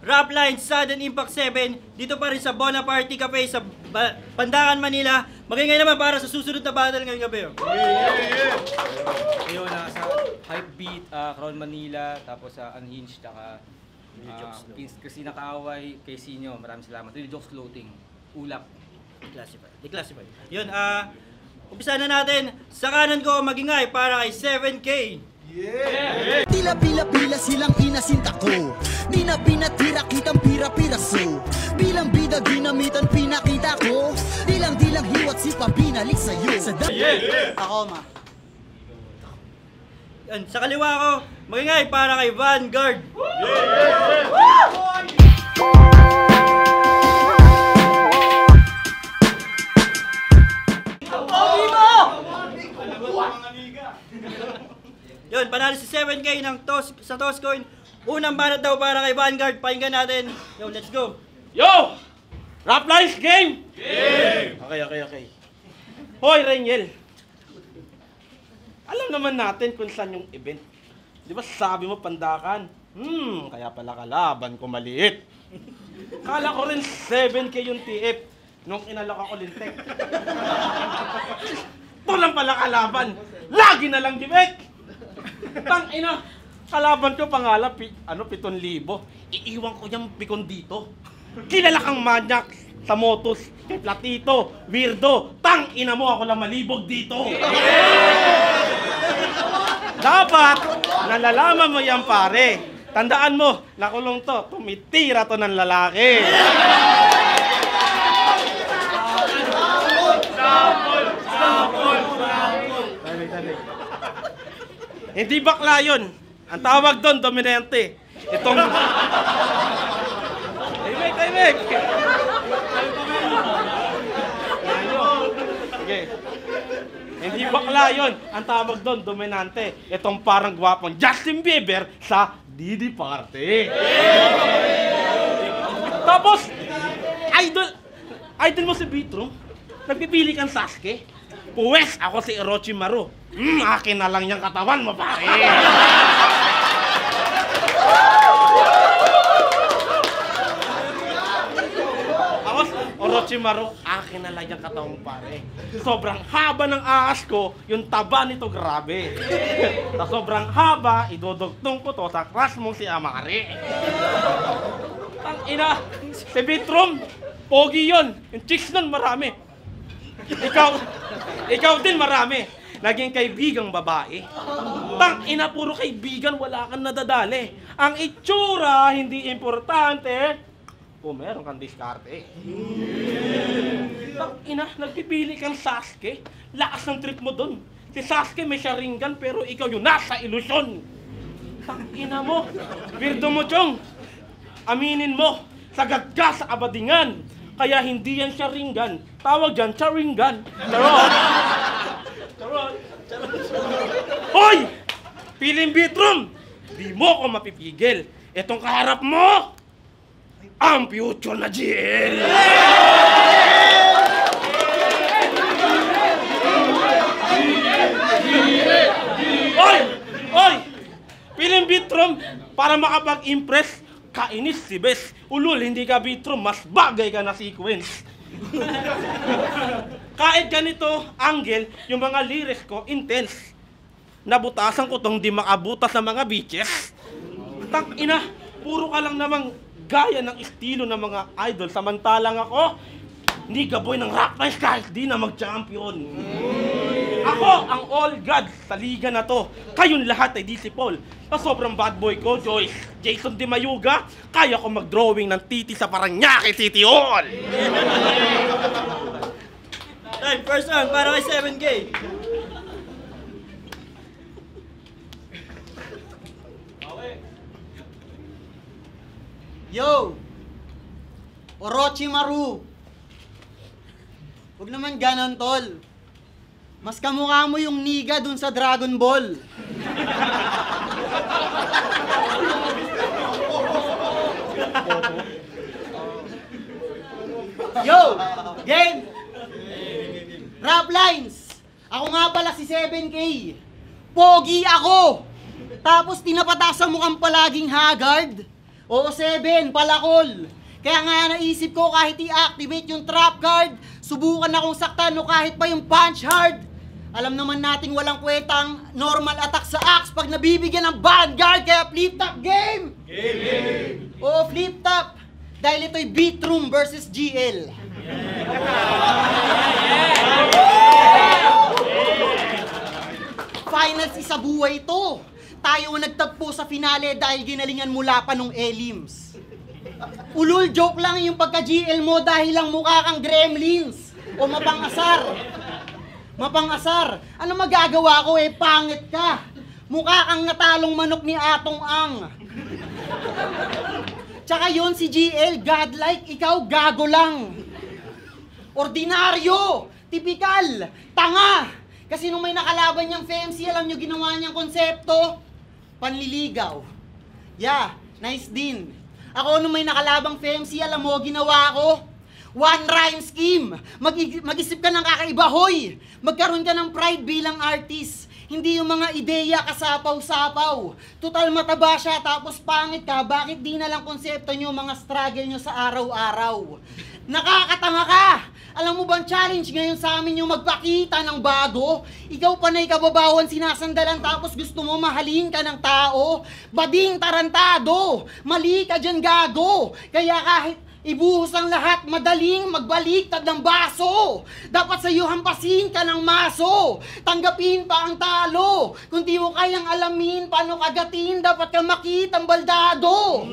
Rap Line Sudden Impact 7 dito pa rin sa Bonaparte Cafe sa Pandakan, Manila. Magingay naman para sa susunod na battle ngayong gabi. Ayun, sa Hype Beat, Crown Manila, tapos sa Unhinged, taka kasi nakaaway kay Sinyo. Maraming salamat. Really Jokes Clothing, Ulap. Declassify. Yun, umpisa na natin. Sa kanan ko, magingay para kay 7K. Yeah! Pila-pila-pila silang inasinta ko. Di na pinatira kitang pira-piraso. Bilang bida ginamitan pinakita ko. Dilang-dilang hiwat si pabinalik sa'yo. Ako ma. Yan, sa kaliwa ko, magingay para kay Vanguard. Yun, panalo si 7K ng sa toss coin. Unang banat daw para kay Vanguard. Pakinggan natin. Yo, let's go. Yo! Rap Lines game! Game! Okay. Hoy, Reniel. Alam naman natin kung saan yung event. Di ba sabi mo Pandakan? Kaya pala kalaban ko maliit. Kala ko rin 7K yung TF nung inalok ako lintek. Ito lang pala kalaban. Lagi na lang gimmick! Tang ina, kalaban ko pangalan, 7,000. Iiwan ko yung pikon dito. Kilala kang manyak sa motos, kay Platito, weirdo. Tang ina mo, ako lang malibog dito. Dapat, nalalaman mo yan pare. Tandaan mo, nakulong to, tumitira to ng lalaki. Sample. Hindi bakla yun. Ang tawag doon, dominante. Itong... Tahimik! Sige. Hindi bakla yun. Ang tawag doon, dominante. Itong parang gwapong Justin Bieber sa Didi Party. Tapos, idol mo si Bitro, nagpipili kang Sasuke. Puwes, ako si Orochimaru. Akin na lang yung katawan mo, pare. Ako, Orochimaru, akin na lang yung katawan mo, pare. Sobrang haba ng ahas ko, yung taba nito grabe. Sa sobrang haba, idudugtong ko to sa crush mong si Amari. Tang ina, si Bitrom, pogi yun. Yung chicks nun marami. Ikaw din marami. Naging kaibigang babae. Tang ina, puro kaibigan, wala kang nadadali. Ang itsura, hindi importante. Kung meron kang diskarte. Tang ina, nagpipili kang Sasuke. Lakas ng trip mo dun. Si Sasuke may Sharingan, pero ikaw yung nasa ilusyon. Tang ina mo. Weirdo mo, Chong. Aminin mo, sagad ka sa abadingan. Kaya hindi yan Sharingan. Tawag dyan, Sharingan. Charot! Hoy! Piling Bitrom! Di mo ko mapipigil. Itong kaharap mo, ang future na GL! Hoy! Piling Bitrom, para makapag-impress, kainis si Bes. Ulul, hindi ka Bitrom, mas bagay ka na sequence. Kahit ganito, Angel, yung mga lyrics ko, intense. Nabutasan ko tong di makabutas sa mga bitches. Tang ina, puro ka lang namang gaya ng estilo ng mga idol. Samantalang ako, niga boy ng Rap Lines kahit di na mag-champion. Ako ang all god sa liga na to. Kayong lahat ay DC Paul. Sa sobrang bad boy ko, Joyce, Jason Di Mayuga, kaya ko mag-drawing ng titi sa Paranaque City Hall. Time, first round para kay 7K. Yo! Orochimaru! Huwag naman ganon, tol. Mas kamukha mo yung niga dun sa Dragon Ball. Yo! Game! Rap Lines! Ako nga pala si 7K. Pogi ako! Tapos tinapatasan mo kang palaging haggard. Oo, 7, palakol. Kaya nga naisip ko kahit i-activate yung trap card, subukan akong saktan o kahit pa yung punch hard. Alam naman nating walang kwetang normal attack sa axe pag nabibigyan ng vanguard, kaya flip top game! Game! Oo, flip top. Dahil ito'y beat room versus GL. Finals isa buhay ito. Tayo ang nagtagpo sa finale dahil ginalingan mula pa nung elims. Ulul, joke lang yung pagka-GL mo dahil lang mukha kang gremlins o mapangasar. Mapangasar. Ano magagawa ko pangit ka. Mukha kang natalong manok ni Atong Ang. Tsaka yun si GL, godlike, ikaw gago lang. Ordinaryo, tipikal, tanga. Kasi nung may nakalaban niyang FMC, alam niyo ginawa niyang konsepto? Panliligaw. Yeah, nice din. Ako nung may nakalabang FMC, alam mo, ginawa ko? One rhyme scheme. Mag-isip ka ng kakaiba, hoy. Magkaroon ka ng pride bilang artist. Hindi yung mga ideya kasapaw-sapaw. Total mataba siya tapos pangit ka, bakit di na lang konsepto nyo mga struggle nyo sa araw-araw? Nakakatanga ka! Alam mo bang challenge ngayon sa amin yung magpakita ng bago? Ikaw panay kababawan sinasandalan tapos gusto mo mahalin ka ng tao? Bading tarantado! Mali ka dyan gago! Kaya kahit ibuhos ang lahat, madaling magbaliktad ng baso. Dapat sa'yo hampasin ka ng maso. Tanggapin pa ang talo. Kung di mo kayang alamin paano kagatin, dapat ka makitang baldado.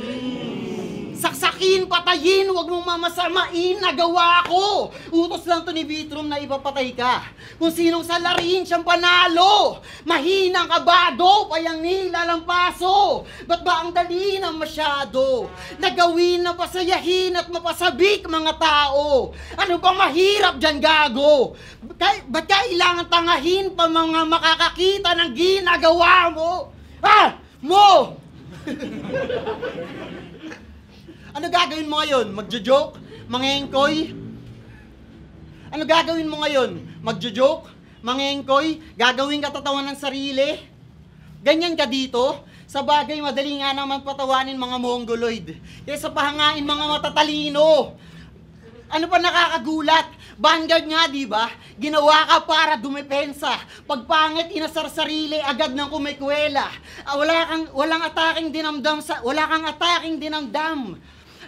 Saksakin, patayin, huwag mong mamasamain, nagawa ko. Utos lang to ni Vitrum na ipapatay ka. Kung sinong salarin siyang panalo. Mahinang kabado, payang nilalampaso. Ba't ba ang dali na masyado? Nagawin na pasayahin at mapasabik mga tao. Ano bang mahirap dyan gago? Ba't kailangan tangahin pa mga makakakita ng ginagawa mo? Ha? Mo! Ano gagawin mo ngayon? Magjo-joke? Mangengkoy? Ano gagawin mo ngayon? Magjo-joke? Mangengkoy? Gagawin ka tatawan ng sarili? Ganyan ka dito? Sa bagay, madali nga naman patawanin mga mongoloid. Kaysa pahangain mga matatalino. Ano pa nakakagulat? Vanguard nga, di ba? Ginawa ka para dumepensa. Pag pangit, inasar sarili, agad ng kumikwela. Wala kang ataking dinamdam.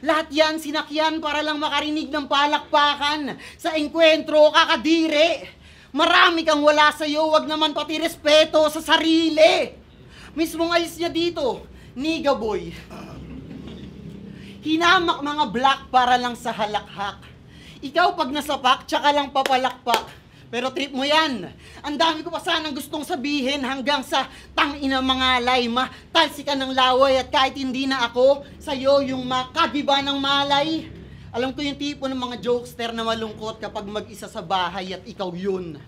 Lahat yan sinakyan para lang makarinig ng palakpakan. Sa engkwentro, kakadire. Marami kang wala sa'yo, wag naman pati respeto sa sarili. Mismong alis niya dito, niga boy. Hinamak mga black para lang sa halakhak. Ikaw pag nasapak, tsaka lang papalakpak. Pero trip mo yan. Ang dami ko pa sanang gustong sabihin hanggang sa tangina mga layma. Talsi ka ng laway at kahit hindi na ako, sa'yo yung makagiba ng malay. Alam ko yung tipo ng mga jokester na malungkot kapag mag-isa sa bahay at ikaw yun.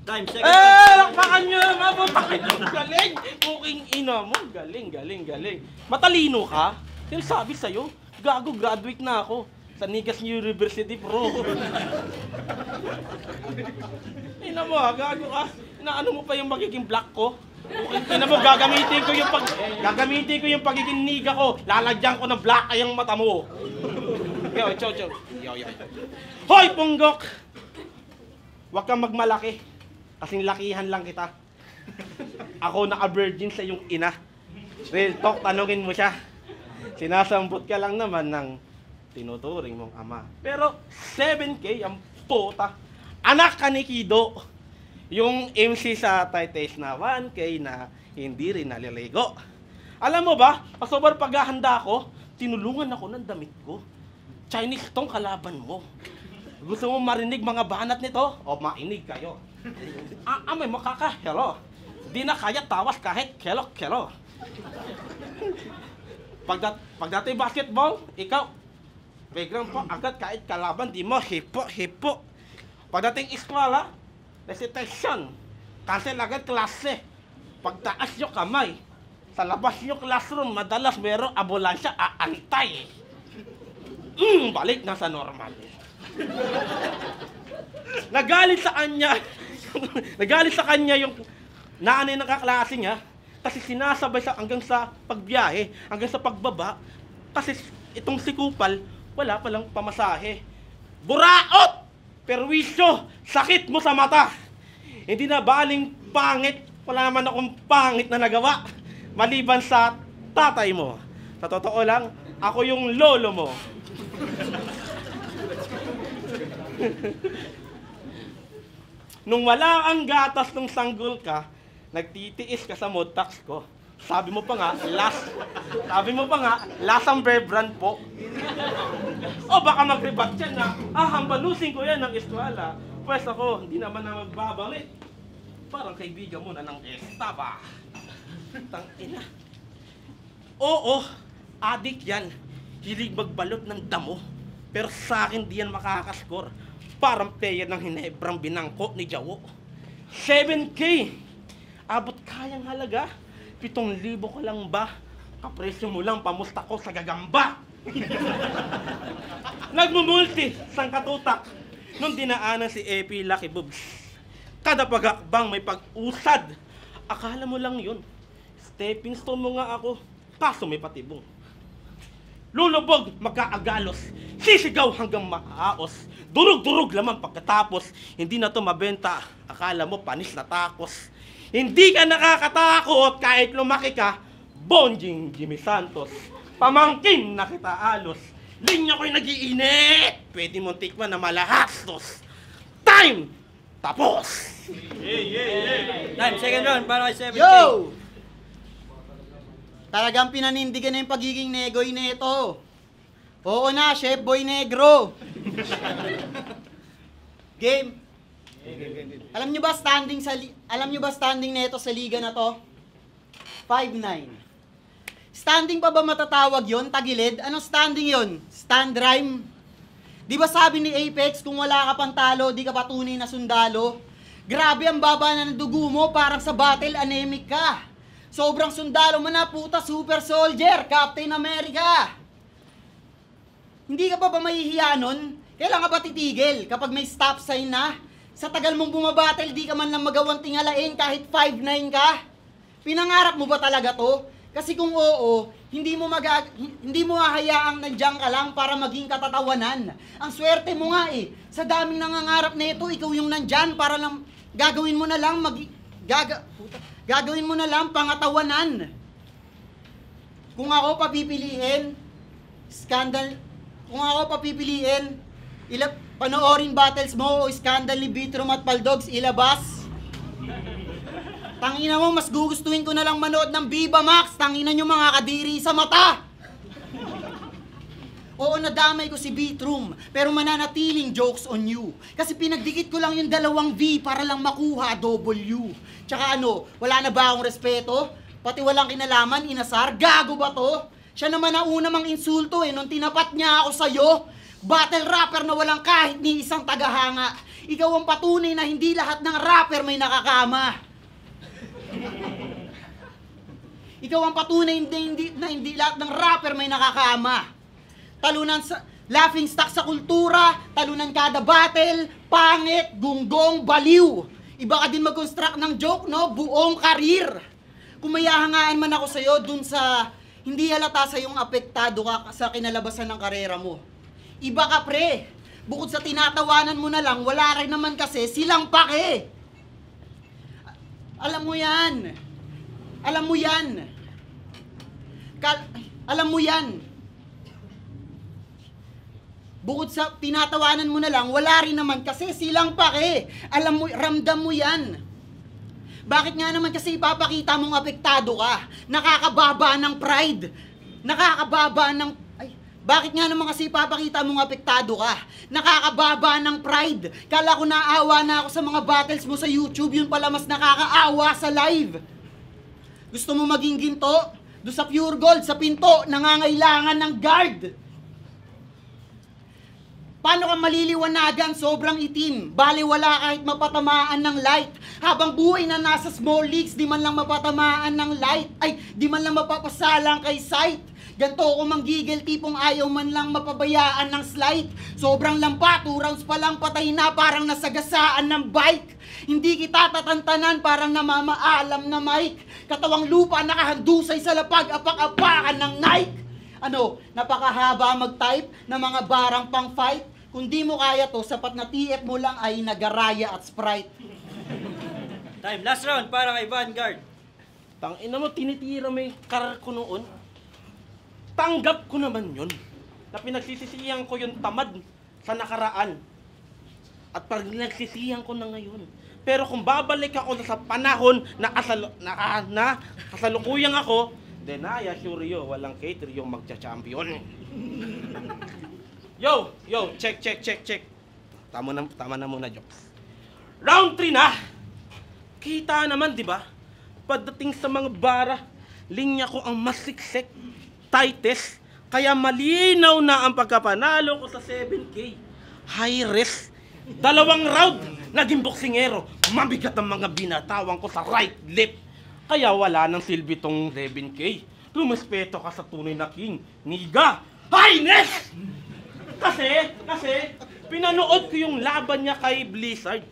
Time, second. Lakpakan nyo! Mabutakin nyo! Galing! Puking ina mo! Galing, galing, galing. Matalino ka? Sino sabi sa'yo? Gago, graduate na ako. Sa Nigas University, bro. Ina mo ha, gago ka. Inaano mo pa yung magiging black ko? Ina mo, gagamitin ko yung pagiging niga ko. Lalagyan ko ng black ay ang mata mo. Yo, chow. Yo. Hoy, punggok! Huwag kang magmalaki. Kasing lakihan lang kita. Ako naka-virgin sa iyong ina. Real talk, tanungin mo siya. Sinasambot ka lang naman ng tinuturing mong ama. Pero 7K ang puta. Anak ka ni Kido. Yung MC sa Titles na 1K na hindi rin naliligo. Alam mo ba, pasobar paghahanda ko, tinulungan ako ng damit ko. Chinese tong kalaban mo. Gusto mo marinig mga banat nito? O mainig kayo. May makaka-hello. Di na kaya tawas kahit kelo. Pagdating basketball, ikaw, biglang po agad kahit kalaban, di mo hipo. Pagdating eskwela, recitation, cancel agad klase. Pagtaas yung kamay, sa labas yung classroom, madalas merong ambulansya aantay. Balik na sa normal. Nagalit sa kanya yung nanay ng kaklase niya Kasi sinasabay sa hanggang sa pagbiyahe, hanggang sa pagbaba. Kasi itong si Kupal, wala palang pamasahe. Buraot! Perwisyo! Sakit mo sa mata! Hindi na baling pangit. Wala naman akong pangit na nagawa. Maliban sa tatay mo. Sa totoo lang, ako yung lolo mo. Nung wala ang gatas ng sanggol ka, nagtitiis ka sa modtax ko. Sabi mo pa nga, lasang bear brand po. O baka magribat yan na, hambalusin ko yan ng istwala. Pwes ako, hindi naman na magbabalik. Parang kaibigan mo na ng estaba. Tangina. Oo, adik yan. Hilig magbalot ng damo. Pero sa akin di yan makakaskor. Parang player ng Hinebrang binangko ni Jawo. 7K! Abot kayang halaga. 7,000 ko lang ba? Kapresyo mo lang, pamusta ko sa gagamba. Nagmumulti, sang katutak. Nung dinaanan si Epi Lucky Boobs. Kada pagakbang may pag-usad. Akala mo lang yun. Stepping stone mo nga ako, kaso may patibong. Lulubog, magkaagalos. Sisigaw hanggang maaos. Durug-durug lamang pagkatapos. Hindi na to mabenta. Akala mo panis na takos. Hindi ka nakakatakot kahit lumaki ka. Bonjing Jimmy Santos. Pamangkin na kita alos. Linya ko'y nag-iinit. Pwede mong tikman na malahastos. Time! Tapos! Time, second round para kay 7K. Yo! Talagang pinanindigan na yung pagiging negoy nito. Oo na, Chef Boy Negro. Game. Alam nyo ba standing nito sa liga na to? 5'9". Standing pa ba matatawag yon? Tagilid? Anong standing yon? Stand rhyme? Di ba sabi ni Apex, kung wala ka pang talo, di ka pa tunay na sundalo? Grabe ang baba na ng dugo mo, parang sa battle anemic ka. Sobrang sundalo mo na, puta, super soldier, Captain America. Hindi ka pa ba mahihiya nun? Kailan ka ba titigil kapag may stop sign na? Sa tagal mong bumabattle, di ka man lang magawang tingalain kahit 5'9 ka? Pinangarap mo ba talaga to? Kasi kung oo, hindi mo hahayaang nandiyan ka lang para maging katatawanan. Ang swerte mo nga eh. Sa daming nangangarap na ito, ikaw yung nandyan para lang gagawin mo na lang gagawin mo na lang pangatawanan. Kung ako papipiliin, panoorin battles mo o scandal ni Bitrom at Paldogs ilabas. Tangina mo, mas gugustuhin ko na lang manood ng Viva Max. Tangina nyo mga kadiri sa mata. Oo, nadamay ko si Bitrom, pero mananatiling jokes on you. Kasi pinagdikit ko lang yung 2 V para lang makuha W. Tsaka wala na ba akong respeto? Pati walang kinalaman, inasar, gago ba to? Siya naman ang una mang insulto nung tinapat niya ako sa'yo. Battle rapper na walang kahit ni isang tagahanga. Ikaw ang patunay na hindi lahat ng rapper may nakakama. Ikaw ang patunay na hindi lahat ng rapper may nakakama. Talunan sa laughing stock sa kultura, talunan kada battle, pangit, gunggong, baliw. Iba ka din mag-construct ng joke, no? Buong karir. Kung may hahangaan man ako sa'yo, dun sa hindi halata sa yung apektado ka sa kinalabasan ng karera mo. Iba ka, pre. Bukod sa tinatawanan mo na lang, wala rin naman kasi silang pake. Alam mo yan. Alam mo yan. Alam mo yan. Bukod sa tinatawanan mo na lang, wala rin naman kasi silang pake. Alam mo, ramdam mo yan. Bakit nga naman kasi ipapakita mong apektado ka? Nakakababa ng pride. Bakit nga naman kasi ipapakita mong apektado ka? Nakakababa ng pride. Kala ko naawa na ako sa mga battles mo sa YouTube, yun pala mas nakakaawa sa live. Gusto mo maging ginto? Doon sa Pure Gold, sa pinto, nangangailangan ng guard. Paano ka maliliwanagan? Sobrang itim. Baliwala kahit mapatamaan ng light. Habang buhay na nasa small leagues, di man lang mapatamaan ng light. Di man lang mapapasalang kay sight. Ganto ko manggigil, tipong ayaw man lang mapabayaan ng slide. Sobrang lampa, 2 rounds pa lang patay na, parang nasagasaan ng bike. Hindi kita tatantanan, parang namamaalam na mic. Katawang lupa, nakahandusay sa lapag, apak-apakan ng Nike. Ano, napakahaba mag-type ng mga barang pang fight. Kung di mo kaya to, sapat na TF mo lang ay nagaraya at Sprite. Time, last round para kay Vanguard. Tangina mo, tinitira mo yung karar ko noon. Tanggap ko naman yun. Na pinagsisisihan ko yung tamad sa nakaraan. At pinagsisihan ko na ngayon. Pero kung babalik ako sa panahon na kasalukuyang ako, then I assure you, walang cater yung magcha-champion. Yo, check. Tama na muna, jokes. Round 3 na! Kita naman, di ba? Pagdating sa mga bara, linya ko ang masiksik, tightest, kaya malinaw na ang pagkapanalo ko sa 7K. High risk. 2 round, naging boksingero. Mabigat ang mga binatawan ko sa right lip. Kaya wala nang silbi tong 7K. Lumispeto ka sa tunay na king. Niga, highness! Kasi, pinanood ko yung laban niya kay Blizzard.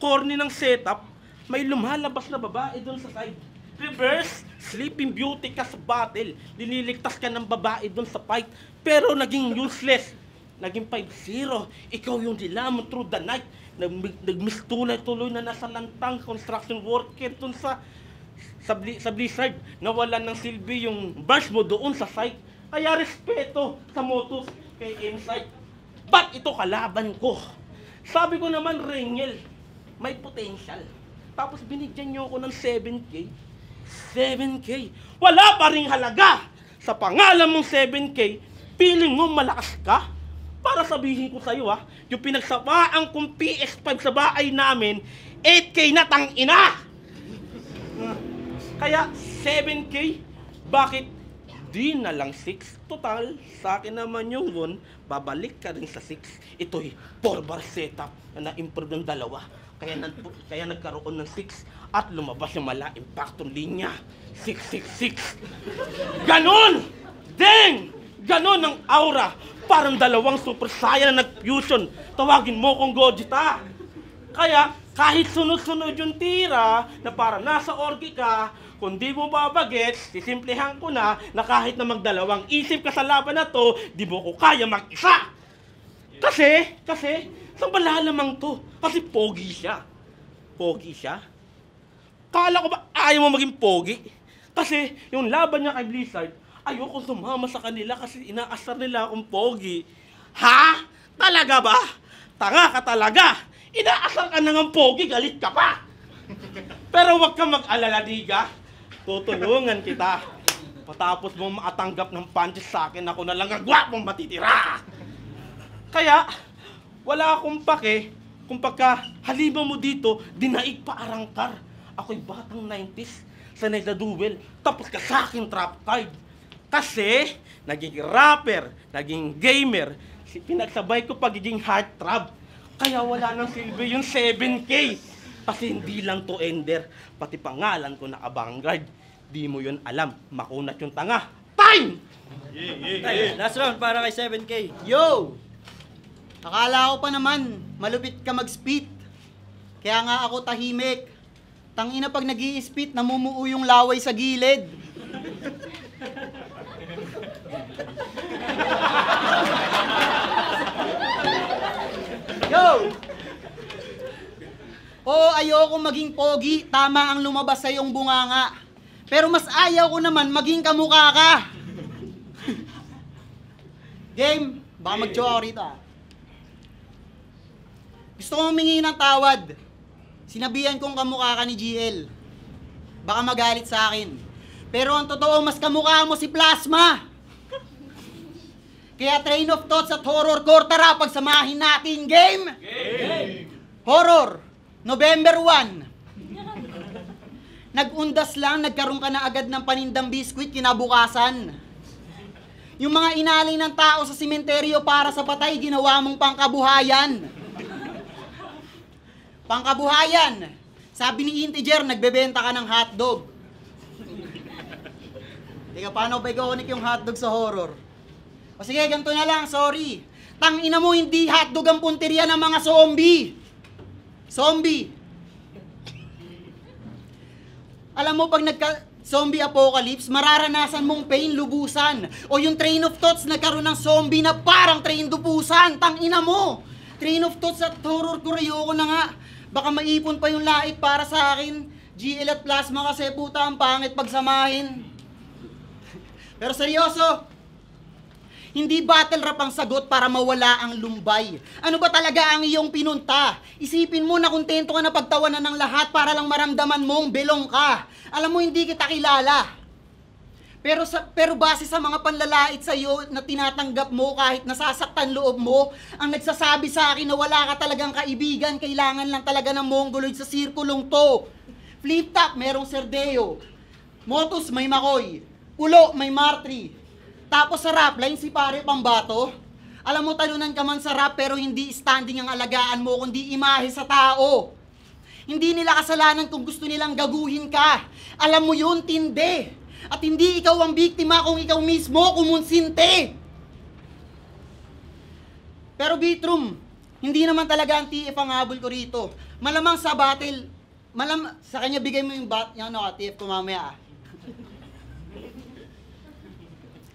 Corny ng setup, may lumalabas na babae doon sa side. Reverse, Sleeping Beauty ka sa battle. Lililigtas ka ng babae doon sa fight. Pero naging useless. Naging 5-0. Ikaw yung dilamon through the night. Nagmistuloy-tuloy na nasa lantang construction worker doon sa Blizzard. Nawalan ng silbi yung brush mo doon sa site. Kaya respeto sa motos kay Inside. Ba't ito kalaban ko? Sabi ko naman, Rangel, may potential. Tapos binigyan niyo ako ng 7K. 7K. Wala pa ring halaga. Sa pangalan mong 7K, feeling mo malakas ka? Para sabihin ko sa'yo yung pinagsabaan kong PS5 sa bahay namin, 8K na tangina! Kaya 7K, bakit di na lang 6? Total, sa akin naman yung 1, babalik ka rin sa 6. Ito'y 4-bar setup na na-improve ng 2. Kaya nagkaroon ng 6 at lumabas yung mala impactong linya. 666. Ganon! Deng! Ganon ang aura. Parang 2 Super Saiyan na nag-fusion. Tawagin mo kong Gogeta. Kaya kahit sunod-sunod yung tira na para nasa orgi ka, kung di mo babagets, sisimplihan ko na kahit na magdalawang isip ka sa laban na to, di mo ko kaya mag-isa. Kasi, saan ba lalamang to? Kasi pogi siya. Pogi siya? Kala ko ba ayaw mo maging pogi? Kasi yung laban niya kay Blizzard, ayoko sumama sa kanila kasi inaasar nila akong pogi. Ha? Talaga ba? Tanga ka talaga. Inaasar ka na ng pogi, galit ka pa. Pero wag kang mag-alala, Diga. Tutulungan kita. Patapos mong makatanggap ng punches sa akin, ako na lang ang gwapong matitira. Kaya, wala akong pake kung pagka haliba mo dito, dinaig pa arangkar. Ako'y batang 90s, sanay na duel, tapos ka sa akin trap card. Kasi, naging rapper, naging gamer, pinagsabay ko pagiging heartthrob. Kaya wala nang silbi yung 7K. Kasi hindi lang to ender, pati pangalan ko naka-Vanguard. Di mo yun alam, makunat yung tanga. Time! Time, last round para kay 7K. Yo! Akala ko pa naman, malupit ka mag-spit. Kaya nga ako tahimik. Tangina pag nag-i-spit, namumuo yung laway sa gilid. Yo! Oo, ayoko maging pogi. Tama ang lumabas sa iyong bunganga. Pero mas ayaw ko naman maging kamukha ka. Game, baka mag-joke ako rito Gusto ko humingi ng tawad. Sinabihan kong kamukha ka ni GL. Baka magalit sa akin. Pero ang totoo, mas kamukha mo si Plasma. Kaya train of thoughts at horror tara, pagsamahin natin. Game! Horror, November 1. Nag-undas lang, nagkaroon ka na agad ng panindang biskwit kinabukasan. Yung mga inalay ng tao sa simenteryo para sa patay, ginawa mong pangkabuhayan. Pangkabuhayan! Sabi ni Integer, nagbebenta ka ng hotdog. Teka, paano ba ikonik yung hotdog sa horror? O sige, ganito na lang, sorry. Tangina mo, hindi hotdog ang punteriya ng mga zombie. Zombie. Alam mo, pag zombie apocalypse, mararanasan mong pain lubusan. O yung train of thoughts, nagkaroon ng zombie na parang train dubusan. Tangina mo. Train of thoughts at horror ko, ayoko na nga. Baka maipon pa yung lait para sa akin. GL at plasma kasi puta ang pangit pagsamahin. Pero seryoso, hindi battle rap ang sagot para mawala ang lumbay. Ano ba talaga ang iyong pinunta? Isipin mo na kontento ka na pagtawanan ng lahat para lang maramdaman mong belong ka. Alam mo, hindi kita kilala. Pero base sa mga panlalait sa iyo na tinatanggap mo kahit nasasaktan loob mo, ang nagsasabi sa akin na wala ka talagang kaibigan, kailangan lang talaga ng mongoloid sa sirkulong to. Flip top, merong Serdeo. Motus, may Makoy. Ulo, may Martri. Tapos sa rap line, si pare Pambato. Alam mo, talunan ka man sa rap pero hindi standing ang alagaan mo, kundi imahe sa tao. Hindi nila kasalanan kung gusto nilang gaguhin ka. Alam mo yun, tinde. At hindi ikaw ang biktima kung ikaw mismo kumunsinte. Pero Bitrum, hindi naman talaga ang TF ang habol ko rito. Malamang sa battle, sa kanya bigay mo yung TF ko mamaya.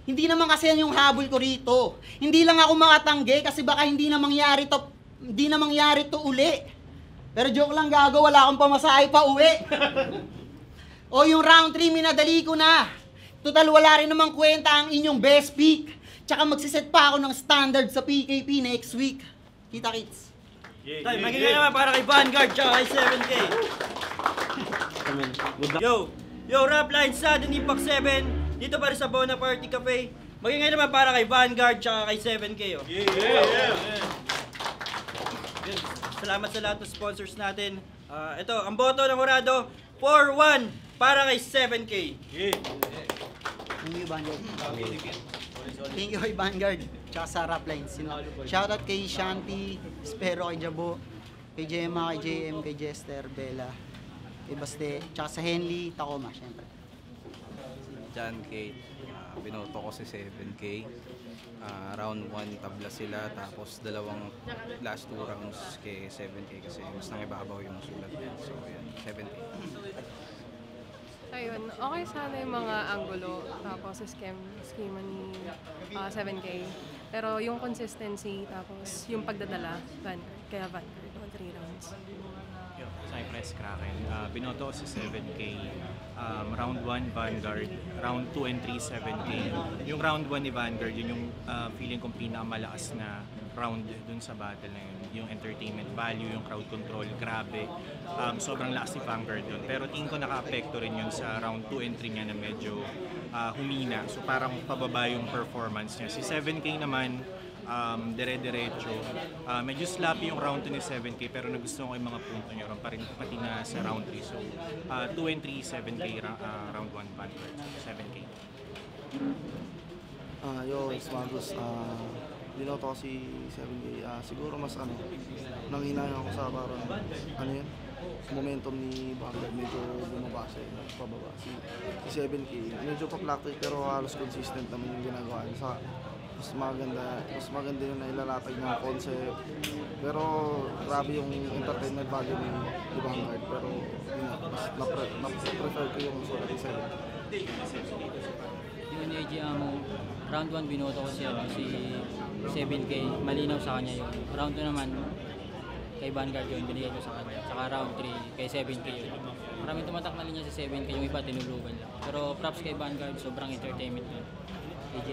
Hindi naman kasi yan yung habol ko rito. Hindi lang ako makatanggi kasi baka hindi na mangyari to uli. Pero joke lang, gago, wala akong pamasahe pa uwi. O yung round 3, minadali ko na. Total, wala rin namang kwenta ang inyong best pick. Tsaka magsiset pa ako ng standard sa PKP next week. Kita kits. Tay, magiging naman para kay Vanguard tsaka kay 7K. Yo, rap line sa Impact 7. Dito pa rin sa Bona Party Cafe. Magiging naman para kay Vanguard tsaka kay 7K. Oh. Salamat sa lahat ng sponsors natin. Ito, ang boto ng Horado, 4-1 para kay 7K. Thank you, Vanguard. Thank you kay Vanguard. Tsaka sa rap lines. Shoutout kay Shanti, Espero, kay Jabo, kay Gemma, kay JM, kay Jester, Bella, kay Baste, tsaka sa Henley, Tacoma, syempre. John Kate, binoto ko si 7K. Round 1 tabla sila, tapos dalawang last 2 rounds kay 7K kasi mas nangibabaw yung sulat niya. So yan, 7K. Ayun, okay sana yung mga angulo, tapos schema ni 7K. Pero yung consistency, tapos yung pagdadala, kaya Vanguard, 3 rounds. Cypress Kraken. Binoto ko si 7K. Round 1 Vanguard, round 2 and 3 7K. Yung round 1 ni Vanguard, yun yung feeling kong pinakamalakas na round dun sa battle na yun. Yung entertainment value, yung crowd control, grabe. Sobrang lakas ni Vanguard yun. Pero tingin ko naka-apekto rin yun sa round 2 and 3 niya na medyo humina. So parang pababa yung performance niya. Si 7K naman, dire-diretso. Medyo sloppy yung round 2 ni 7K pero nagustuhan ko yung mga punto niya ron pati na sa round 3. So 2 and 3, 7K, round 1 Vanguard. So 7K. Yo, it's Magus. Binoto ko si 7K. Siguro mas nanghinayang ako sa parang momentum ni Vanguard medyo bumaba siya, pababa. Si 7K medyo pa-fluctuate pero halos consistent naman yung ginagawa niya. Mas maganda yung nailalatag ng concept. Pero grabe yung entertainment value ni Vanguard. Pero mas prefer ko yung sulat ni 7K. Yung AJ round 1 binoto ko si 7K, malinaw sa kanya yun. Round 2 naman, kay Vanguard yun, binigay ko sa kanya. Saka round 3, kay 7K yun. Maraming tumatak na linya si 7K, yung iba tinulugan lang. Pero props kay Vanguard, sobrang entertainment yun. AJ.